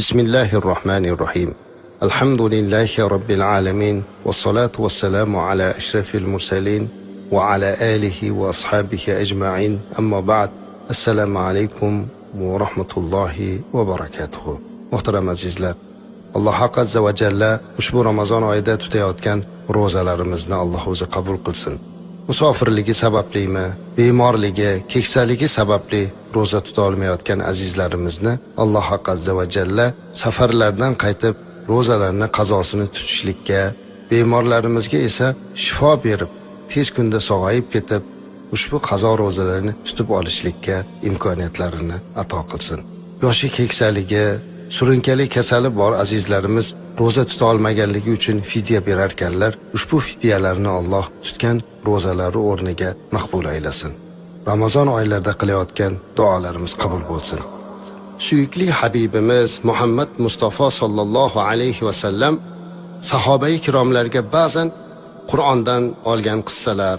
بسم الله الرحمن الرحيم. الحمد لله رب العالمين، والصلاة والسلام على أشرف المرسلين وعلى آله وأصحابه أجمعين. أما بعد، السلام عليكم ورحمة الله وبركاته. محترم azizlar, Alloh haq azza va jalla ushbu Ramazon oyida tutayotgan ro'zalarimizni Alloh o'zi qabul qilsin. Musofirligi sabablimi, bemorligi, keksaligi sababli ro'za tuta olmayotgan azizlarimizni Alloh haq azza va jalla safarlardan qaytib ro'zalarni qazosini tutishlikka, bemorlarimizga esa shifo berib, tez kunda sog'ayib ketib, ushbu qazo ro'zalarini tutib olishlikka imkoniyatlarini ato qilsin. Yoshi keksaligi, surunkali kasali bor azizlarimiz ro'za tuta olmaganligi uchun fidya berarkanlar, ushbu fidyalarni Alloh tutgan ro'zalari o'rniga maqbul aylasin. Ramazon oylarida qilayotgan duolarimiz qabul bo'lsin. Suyukli Habibimiz Muhammad Mustafa sallallohu alayhi va sallam sahobai kiromlarga ba'zan Qur'ondan olgan qissalar,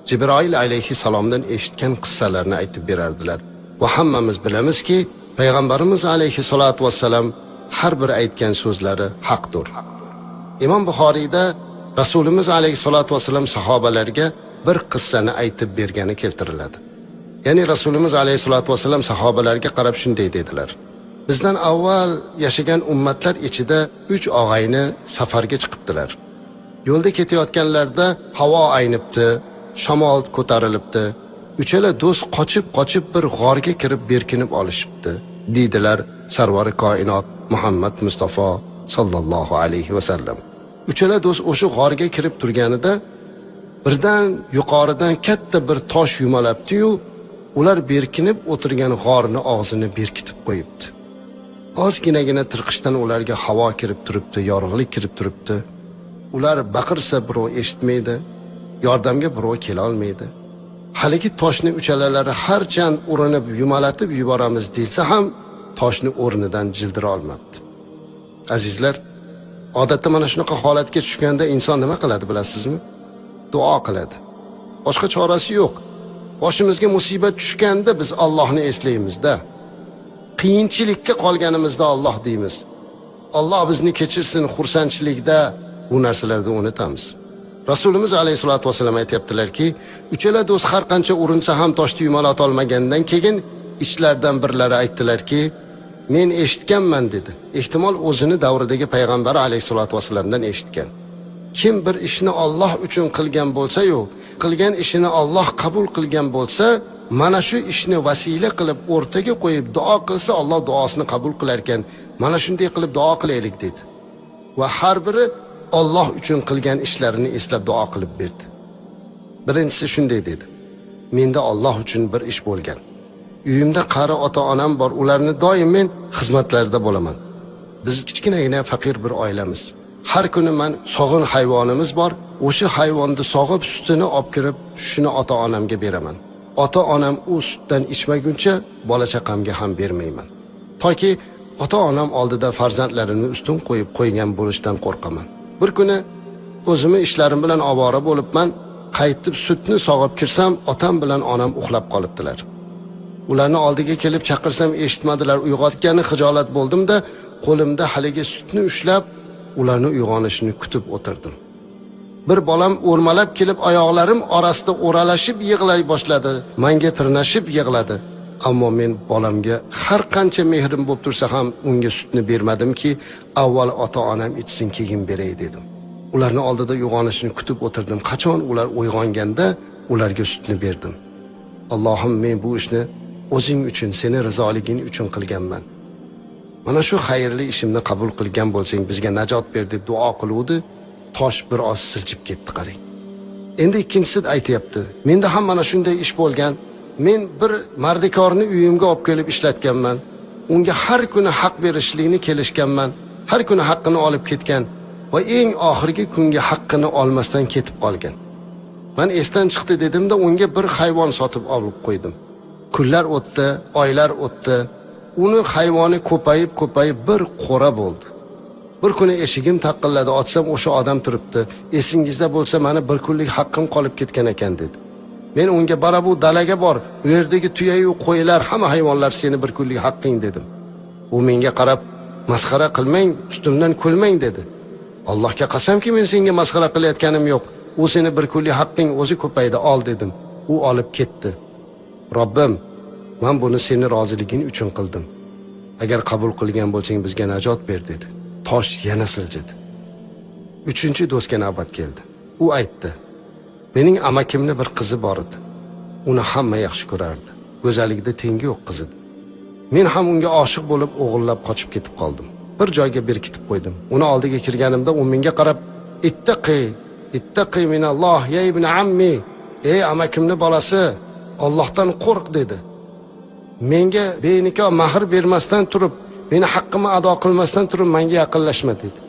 Jibroil alayhi salomdan eshitgan qissalarni aytib berardilar. Va hammamiz bilamizki, Payg'ambarimiz alayhi salatu vassalam har bir aytgan so'zlari haqdir. Imom Buxoriyda Rasulimiz alayhi salatu vassalam sahobalarga bir qissani aytib bergani keltiriladi. Ya'ni Rasulimiz alayhi salatu vassalam sahobalarga qarab shunday dedilar: bizdan avval yashagan ummatlar ichida 3 og'ayni safarga chiqibdilar. Yo'lda ketayotganlarda havo aynibdi, shamol ko'tarilibdi. Uchala do'st qochib bir g'orga kirib berkinib olishibdi, deydilar sarvari koinot Muhammad Mustafa sallallohu alayhi va sallam. Uchala do'st o'sha g'orga kirib turganida birdan yuqoridan katta bir tosh yumalabdi-yu, ular berkinib o'tirgan g'orni og'zini berkitib qo'yibdi. Ozginagina tirqishdan ularga havo kirib turibdi, yorug'lik kirib turibdi. Ular baqirsa birov eshitmaydi, yordamga birov kela olmaydi. Haligi toshni uchalalari harchand urinib yumalatib yuboramiz deyilsa ham toshni o'rnidan jildira olmabdi. Azizlar, odatda mana shunaqa holatga tushganda inson nima qiladi bilasizmi? Duo qiladi. Boshqa chorasi yo'q. Boshimizga musibat tushganda biz Allohni eslaymiz-da. Qiyinchilikka qolganimizda Alloh deymiz. Alloh bizni kechirsin, xursandchilikda bu narsalarni unutamiz. Rasulimiz alayhisolatu vasallam aytibdilarki, uchala do'st har qancha urinsa ham toshni yumalata olmagandan keyin ichlaridan birlari aytdilarki, men eshitganman dedi. Ehtimol o'zini davridagi payg'ambar alayhisolatu vasallamdan eshitgan. Kim bir ishni Alloh uchun qilgan bo'lsa-yu, qilgan ishini Alloh qabul qilgan bo'lsa, mana shu ishni vasila qilib o'rtaga qo'yib duo qilsa, Alloh duosini qabul qilar ekan. Mana shunday qilib duo qilaylik dedi. Va har biri Alloh uchun qilgan ishlarini eslab duo qilib berdi. Birinchisi shunday dedi: menda Alloh uchun bir ish bo'lgan. Uyimda qari ota-onam bor, ularni doim men xizmatlarida bo'laman. Biz kichkinagina faqir bir oilamiz. Har kuni men sog'in hayvonimiz bor, o'sha hayvonni sog'ib sutini olib kirib, shuni ota-onamga beraman. Ota-onam u sutdan ichmaguncha bola chaqamga ham bermayman. Toki ota-onam oldida farzandlarimni ustun qo'yib qo'ygan bo'lishdan qo'rqaman. Bir kuni o'zimni ishlarim bilan ovora bo'libman, qaytib sutni sog'ib kirsam, otam bilan onam uxlab qolibdilar. Ularni oldiga kelib chaqirsam eshitmadilar. Uyg'otgani xijolat bo'ldim-da, qo'limda haligi sutni ushlab, ularni uyg'onishini kutib o'tirdim. Bir bolam o'rmalab kelib oyoqlarim orasida o'ralashib yig'lay boshladi. Menga tirnashib yig'ladi. Ammo men bolamga har qancha mehrim bo'lib tursa ham unga sutni bermadimki, avval ota-onam ichsin, keyin beray dedim. Ularni oldida uyg'onishini kutib o'tirdim. Qachon ular uyg'onganda ularga sutni berdim. Allohim, men bu ishni o'zing uchun, seni rizoliging uchun qilganman. Mana shu xayrli ishimni qabul qilgan bo'lsang, bizga najot ber deb duo qiluvdi. Tosh bir oz silchib ketdi, qarang. Endi ikkinchisi aytayapti: menda ham mana shunday ish bo'lgan. Men bir mardikorni uyimga olib kelib ishlatganman. Unga har kuni haq berishlikni kelishganman. Har kuni haqqini olib ketgan va eng oxirgi kunga haqqini olmasdan ketib qolgan. Men esdan chiqdi dedimda, unga bir hayvon sotib olib qo'ydim. Kunlar o'tdi, oylar o'tdi. Uni hayvoni ko'payib bir qo'ra bo'ldi. Bir kuni eshigim taqilladi, otsam o'sha odam turibdi. Esingizda bo'lsa, meni bir kunlik haqqim qolib ketgan ekan dedi. Men unga bara bu dalaga bor, u yerdagi tuya-yu qo'ylar, hamma hayvonlar seni bir kunlik haqqing dedim. U menga qarab, masxara qilmang, ustimdan kulmang dedi. Allohga qasamki men senga masxara qilayotganim yo'q. U seni bir kunlik haqqing o'zi ko'paydi, ol dedim. U olib ketdi. Robbim, men buni seni roziliging uchun qildim. Agar qabul qilgan bo'lsang bizga najot ber dedi. Tosh yana siljidi. Uchinchi do'stga navbat keldi. U aytdi: mening amakimning bir qizi bor edi. Uni hamma yaxshi ko'rardi. Go'zalligida tengi yo'q qiz edi. Men ham unga oshiq bo'lib o'g'irlab qochib ketib qoldim. Bir joyga berkitib qo'ydim. Uni oldiga kirganimda u menga qarab, ittaqi minalloh ya ibn ammi, ey amakimning bolasi, Allohdan qo'rq dedi. Menga benikoh mahr bermasdan turib, meni haqqimni ado qilmasdan turib menga yaqinlashma dedi.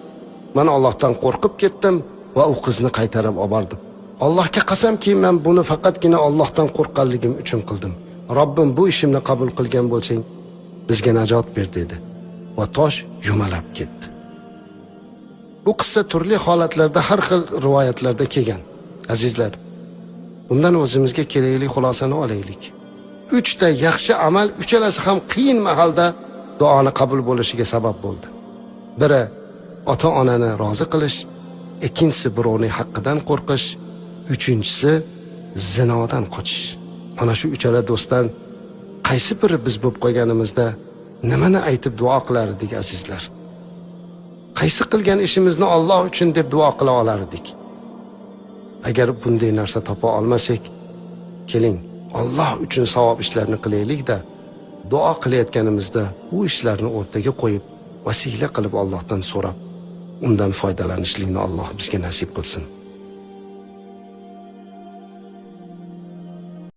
Men Allohdan qo'rqib ketdim va u qizni qaytarib oldim. Allohga qasamki men buni faqatgina Allohdan qo'rqqanligim uchun qildim. Robbim bu ishimni qabul qilgan bo'lsang bizga najot ber dedi va tosh yumalab ketdi. Bu qissa turli holatlarda, har xil rivoyatlarda kelgan. Azizlar, bundan o'zimizga kerakli xulosani olaylik. 3 ta yaxshi amal, uchalasi ham qiyin mahalda duoni qabul bo'lishiga sabab bo'ldi. Biri ota-onani rozi qilish, ikkinchisi birovning haqqidan qo'rqish, uchinchisi zinodan qochish. Mana shu uchala do'stdan qaysi biri biz bo'lib qolganimizda nimani aytib duo qilardik azizlar? Qaysi qilgan ishimizni Alloh uchun deb duo qila olardik? Agar bunday narsa topa olmasak, keling Alloh uchun savob ishlarni qilaylik-da, duo qilayotganimizda u ishlarni o'rtaga qo'yib, vasila qilib Allohdan so'rab, undan foydalanishlikni Alloh bizga nasib qilsin.